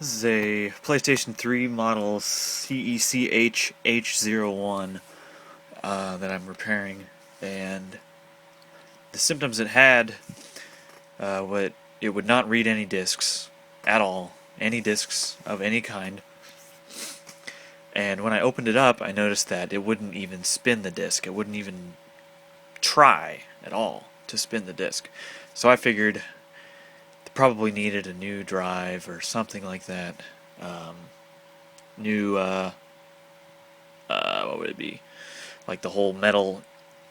This is a PlayStation 3 model CECH-H01 that I'm repairing, and the symptoms it had, it would not read any discs at all, any discs of any kind. And when I opened it up, I noticed that it wouldn't even spin the disc. It wouldn't even try at all to spin the disc. So I figured it probably needed a new drive or something like that. New, what would it be? Like the whole metal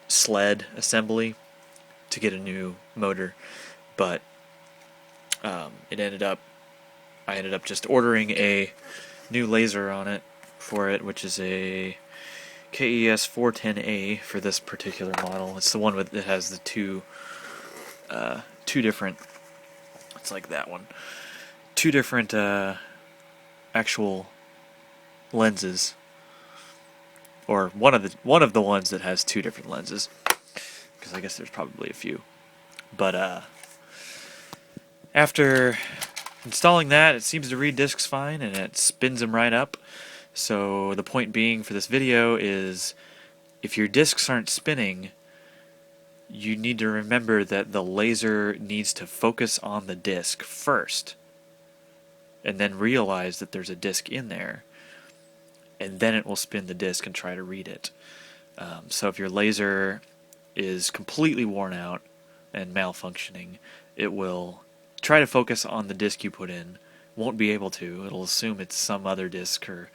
sled assembly to get a new motor. But I ended up just ordering a new laser on it for it, which is a KES 410A for this particular model. It's the one that has the two different. It's like that one. Two different actual lenses, or one of the ones that has two different lenses, because I guess there's probably a few. But after installing that, it seems to read discs fine and it spins them right up. So the point being for this video is, if your discs aren't spinning, you need to remember that the laser needs to focus on the disc first, and then realize that there's a disc in there, and then it will spin the disc and try to read it. So if your laser is completely worn out and malfunctioning, it will try to focus on the disc you put in, won't be able to. It'll assume it's some other disc or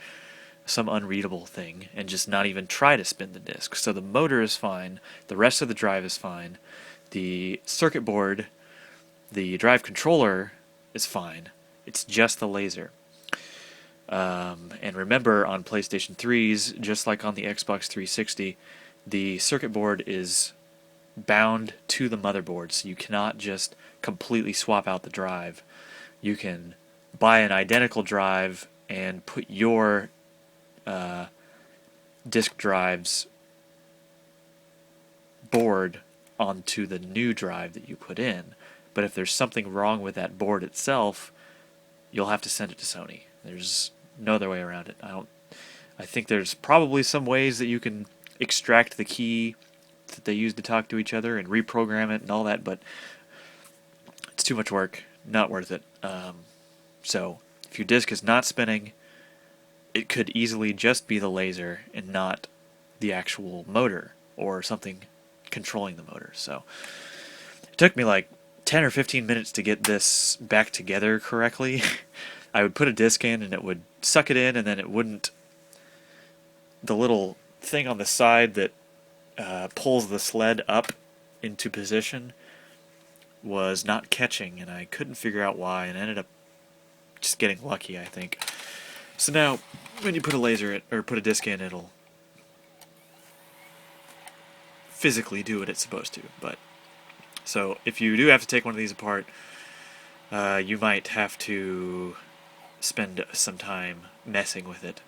some unreadable thing and just not even try to spin the disc. So the motor is fine, the rest of the drive is fine, the circuit board, the drive controller is fine. It's just the laser. And remember, on PlayStation 3s, just like on the Xbox 360, the circuit board is bound to the motherboard, so you cannot just completely swap out the drive. You can buy an identical drive and put your disk drive's board onto the new drive that you put in. But if there's something wrong with that board itself, you'll have to send it to Sony. There's no other way around it. I think there's probably some ways that you can extract the key that they use to talk to each other and reprogram it and all that, but it's too much work. Not worth it. So if your disk is not spinning, it could easily just be the laser and not the actual motor or something controlling the motor. So it took me like 10 or 15 minutes to get this back together correctly. I would put a disc in and it would suck it in, and then it wouldn't. The little thing on the side that pulls the sled up into position was not catching, and I couldn't figure out why, and ended up just getting lucky, I think. So now, when you put a laser or put a disc in, it'll physically do what it's supposed to. But so if you do have to take one of these apart, you might have to spend some time messing with it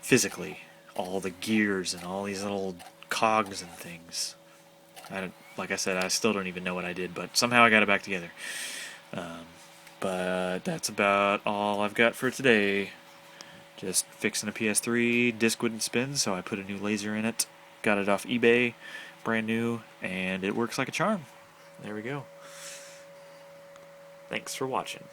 physically. All the gears and all these little cogs and things. Like I said, I still don't even know what I did, but somehow I got it back together. But that's about all I've got for today. Just fixing a PS3, disc wouldn't spin, so I put a new laser in it. Got it off eBay, brand new, and it works like a charm. There we go. Thanks for watching.